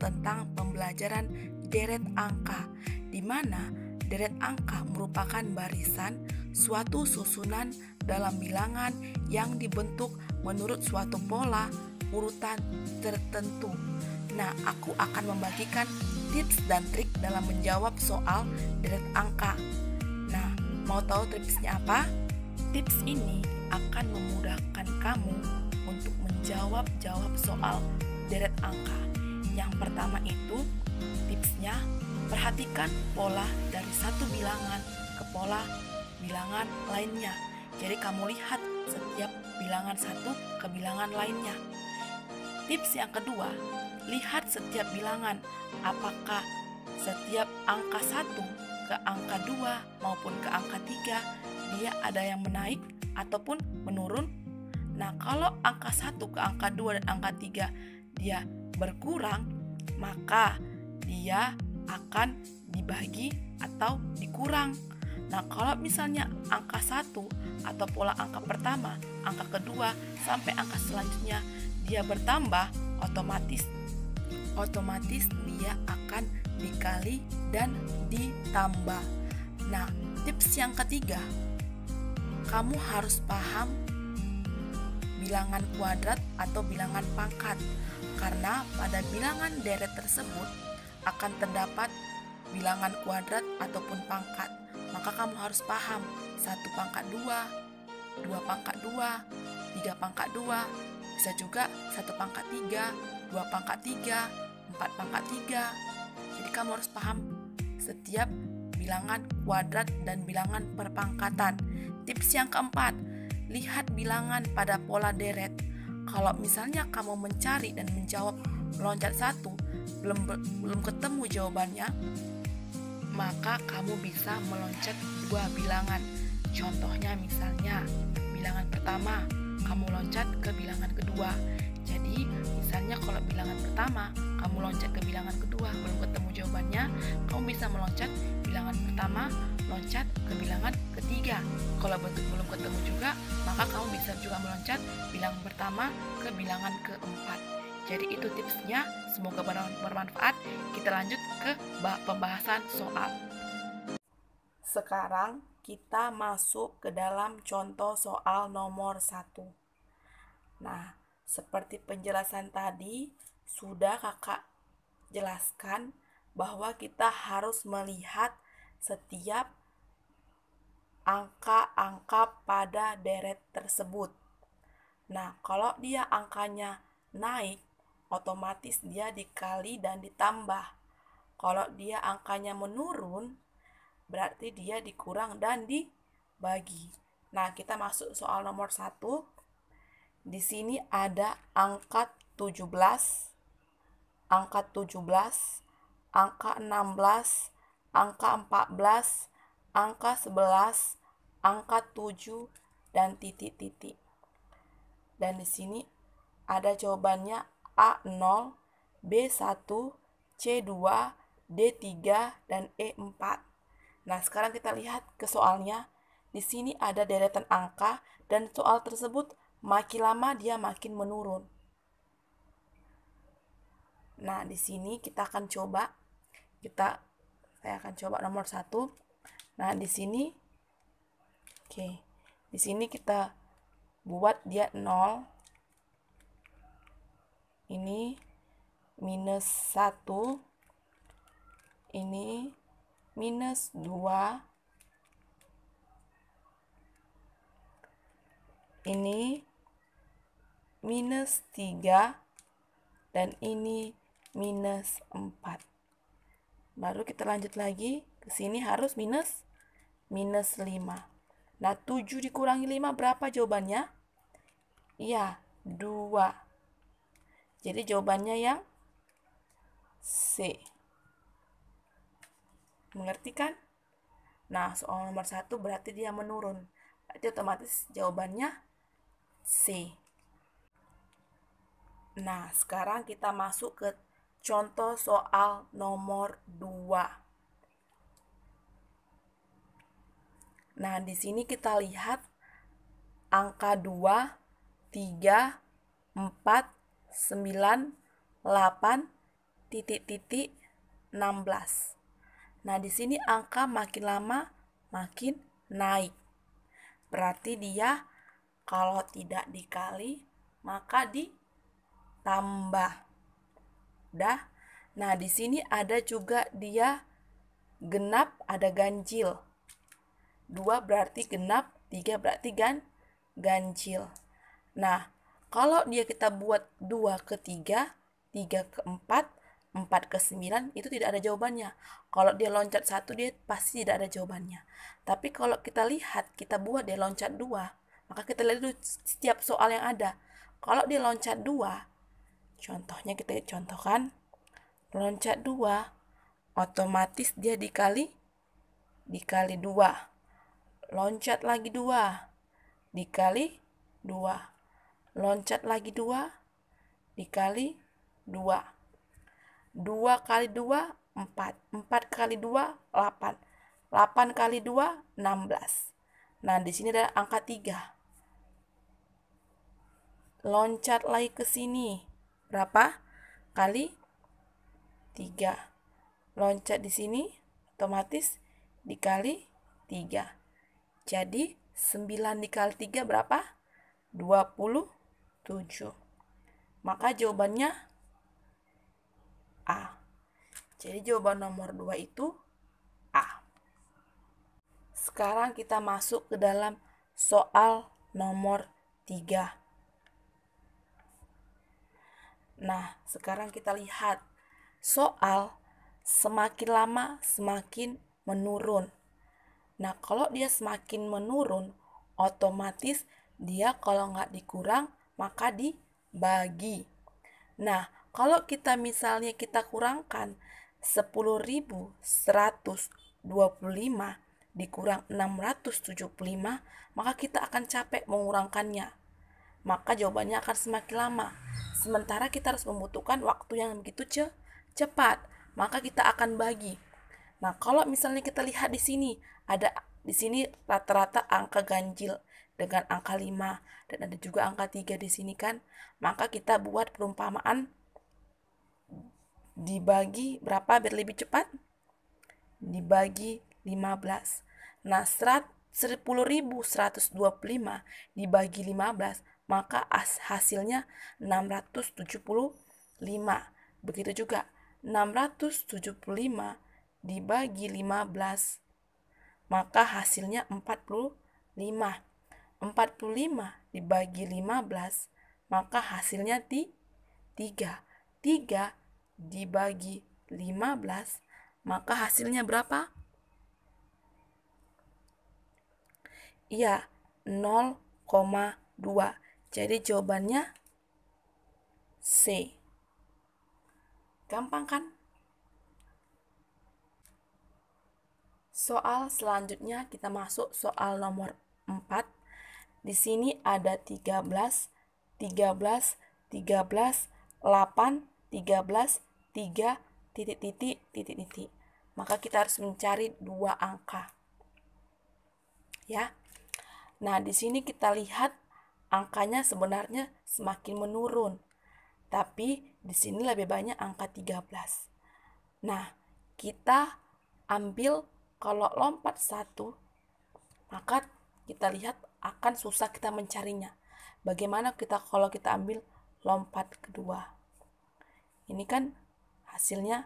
tentang pembelajaran deret angka, di mana deret angka merupakan barisan suatu susunan dalam bilangan yang dibentuk menurut suatu pola urutan tertentu. Nah, aku akan membagikan tips dan trik dalam menjawab soal deret angka. Nah, mau tahu tipsnya apa? Tips ini akan memudahkan kamu untuk menjawab soal deret angka. Yang pertama itu, tipsnya perhatikan pola dari satu bilangan ke pola bilangan lainnya. Jadi kamu lihat setiap bilangan satu ke bilangan lainnya. Tips yang kedua, lihat setiap bilangan apakah setiap angka 1 ke angka 2 maupun ke angka 3 dia ada yang menaik ataupun menurun. Nah, kalau angka 1 ke angka 2 dan angka 3 dia berkurang, maka dia akan dibagi atau dikurang. Nah, kalau misalnya angka 1 atau pola angka pertama, angka kedua sampai angka selanjutnya dia bertambah, otomatis dia akan dikali dan ditambah. Nah, tips yang ketiga, kamu harus paham bilangan kuadrat atau bilangan pangkat, karena pada bilangan deret tersebut akan terdapat bilangan kuadrat ataupun pangkat. Maka kamu harus paham 1 pangkat 2, 2 pangkat 2, 3 pangkat 2, bisa juga 1 pangkat 3, 2 pangkat 3, 4 pangkat 3. Jadi kamu harus paham setiap bilangan kuadrat dan bilangan perpangkatan. Tips yang keempat, lihat bilangan pada pola deret. Kalau misalnya kamu mencari dan menjawab meloncat 1, belum ketemu jawabannya, maka kamu bisa meloncat 2 bilangan. Contohnya misalnya bilangan pertama, kamu loncat ke bilangan kedua. Jadi misalnya kalau bilangan pertama kamu loncat ke bilangan kedua, belum ketemu jawabannya, kamu bisa meloncat bilangan pertama, loncat ke bilangan ketiga. Kalau belum ketemu juga, maka kamu bisa juga meloncat bilangan pertama ke bilangan keempat. Jadi itu tipsnya, semoga bermanfaat. Kita lanjut ke pembahasan soal. Sekarang kita masuk ke dalam contoh soal nomor 1. Nah, seperti penjelasan tadi, sudah kakak jelaskan bahwa kita harus melihat setiap angka-angka pada deret tersebut. Nah, kalau dia angkanya naik, otomatis dia dikali dan ditambah. Kalau dia angkanya menurun, berarti dia dikurang dan dibagi. Nah, kita masuk soal nomor 1. Di sini ada angka 17, angka 16, angka 14, angka 11, angka 7, dan titik-titik. Dan di sini ada jawabannya A0, B1, C2, D3, dan E4. Nah, sekarang kita lihat ke soalnya. Di sini ada deretan angka dan soal tersebut makin lama dia makin menurun. Nah, di sini kita akan coba. Saya akan coba nomor 1. Nah, di sini di sini kita buat dia 0. Ini minus 1. Ini minus 2. Ini minus 3. Dan ini minus 4. Baru kita lanjut lagi. Ke sini harus minus 5. Nah, 7 dikurangi 5 berapa jawabannya? Iya, 2. Jadi jawabannya yang C. Mengerti kan? Nah, soal nomor 1 berarti dia menurun. Berarti otomatis jawabannya C. Nah, sekarang kita masuk ke contoh soal nomor 2. Nah, di sini kita lihat angka 2, 3, 4, 9, 8, titik-titik 16. Nah, di sini angka makin lama makin naik. Berarti dia kalau tidak dikali maka ditambah. Udah. Nah, di sini ada juga dia genap, ada ganjil. 2 berarti genap, 3 berarti ganjil. Nah, kalau dia kita buat 2 ke 3, 3 ke 4, 4 ke 9, itu tidak ada jawabannya. Kalau dia loncat 1, dia pasti tidak ada jawabannya. Tapi kalau kita lihat, kita buat dia loncat 2, maka kita lihat dulu setiap soal yang ada. Kalau dia loncat 2, contohnya kita contohkan, loncat 2, otomatis dia dikali 2. Loncat lagi 2, dikali 2. Loncat lagi 2, dikali 2. 2 kali 2, 4. 4 kali 2, 8. 8 kali 2, 16. Nah, di sini ada angka 3. Loncat lagi ke sini. Berapa? Kali 3. Loncat di sini, otomatis dikali 3. Jadi, 9 dikali 3 berapa? 27. Maka jawabannya A. Jadi jawaban nomor 2 itu A. Sekarang kita masuk ke dalam soal nomor 3. Nah, sekarang kita lihat soal semakin lama semakin menurun. Nah, kalau dia semakin menurun, otomatis dia kalau nggak dikurang, maka dibagi. Nah, kalau kita misalnya kita kurangkan 10.125 dikurang 675, maka kita akan capek mengurangkannya. Maka jawabannya akan semakin lama. Sementara kita harus membutuhkan waktu yang begitu cepat, maka kita akan bagi. Nah, kalau misalnya kita lihat di sini, ada di sini rata-rata angka ganjil dengan angka 5 dan ada juga angka 3 di sini kan. Maka kita buat perumpamaan dibagi berapa biar lebih cepat? Dibagi 15. Nah, 10.125 dibagi 15, maka hasilnya 675. Begitu juga 675 dibagi 15, maka hasilnya 45. 45 dibagi 15, maka hasilnya 3. 3 dibagi 15, maka hasilnya berapa? Iya, 0,2. Jadi jawabannya C. Gampang kan? Soal selanjutnya kita masuk soal nomor 4. Di sini ada 13, 13, 13, 8, 13, 3, titik-titik. Maka kita harus mencari 2 angka. Ya. Nah, di sini kita lihat angkanya sebenarnya semakin menurun. Tapi di sini lebih banyak angka 13. Nah, kita ambil kalau lompat 1, maka kita lihat akan susah kita mencarinya. Bagaimana kalau kita ambil lompat kedua? Ini kan hasilnya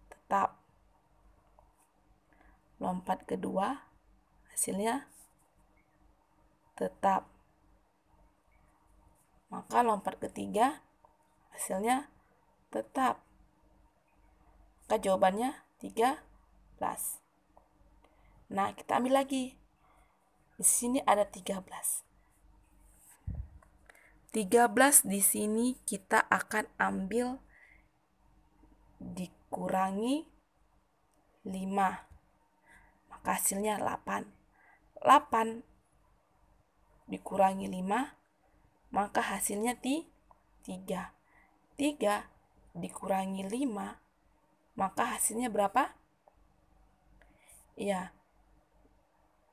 tetap. Lompat kedua hasilnya tetap. Maka lompat ketiga hasilnya tetap. Maka jawabannya 13. Nah, kita ambil lagi. Di sini ada 13. 13 di sini kita akan ambil dikurangi 5. Maka hasilnya 8. 8 dikurangi 5, maka hasilnya 3. 3 dikurangi 5, maka hasilnya berapa? Ya,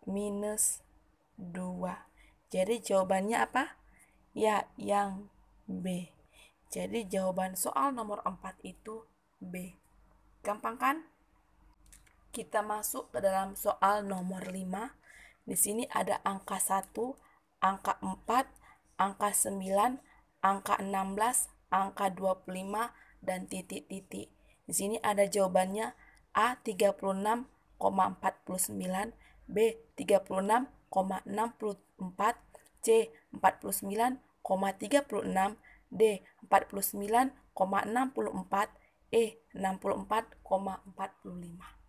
-2. Jadi jawabannya apa? Ya, yang B. Jadi jawaban soal nomor 4 itu B. Gampang kan? Kita masuk ke dalam soal nomor 5. Di sini ada angka 1, angka 4, angka 9, angka 16, angka 25, dan titik-titik. Di sini ada jawabannya A 36,49, B 36,64, C 49,36, D 49,64, E 64,45.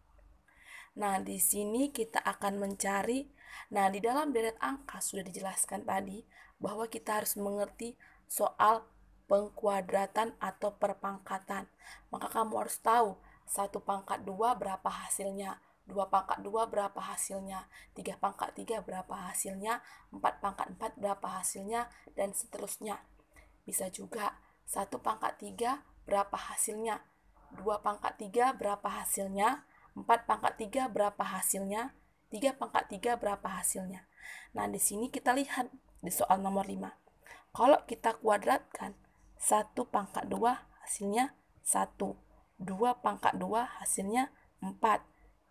Nah, di sini kita akan mencari. Nah, di dalam deret angka sudah dijelaskan tadi bahwa kita harus mengerti soal pengkuadratan atau perpangkatan. Maka kamu harus tahu 1 pangkat 2 berapa hasilnya, 2 pangkat 2 berapa hasilnya, 3 pangkat 3 berapa hasilnya, 4 pangkat 4 berapa hasilnya, dan seterusnya. Bisa juga 1 pangkat 3 berapa hasilnya, 2 pangkat 3 berapa hasilnya, 4 pangkat 3 berapa hasilnya, 3 pangkat 3 berapa hasilnya. Nah, di sini kita lihat di soal nomor 5. Kalau kita kuadratkan, 1 pangkat 2 hasilnya 1, 2 pangkat 2 hasilnya 4,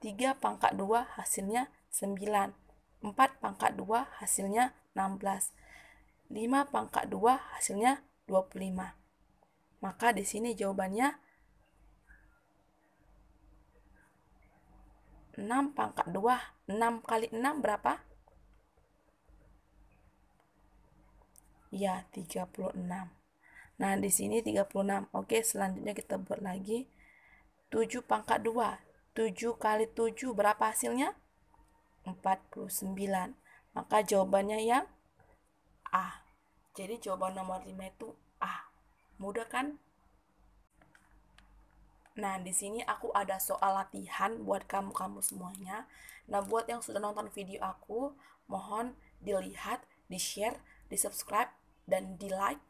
3 pangkat 2 hasilnya 9, 4 pangkat 2 hasilnya 16, 5 pangkat 2 hasilnya 25. Maka di sini jawabannya 6 pangkat 2, 6 kali 6 berapa? Ya, 36. Nah, di sini 36. Oke, selanjutnya kita buat lagi. 7 pangkat 2. 7 kali 7 berapa hasilnya? 49. Maka jawabannya yang A. Jadi jawaban nomor 5 itu A. Mudah kan? Nah, di sini aku ada soal latihan buat kamu-kamu semuanya. Nah, buat yang sudah nonton video aku, mohon dilihat, di-share, di-subscribe, dan di-like.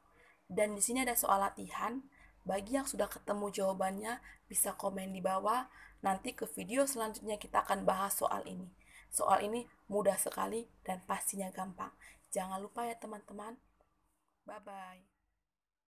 Dan di sini ada soal latihan. Bagi yang sudah ketemu jawabannya, bisa komen di bawah. Nanti ke video selanjutnya kita akan bahas soal ini. Soal ini mudah sekali dan pastinya gampang. Jangan lupa ya teman-teman. Bye-bye.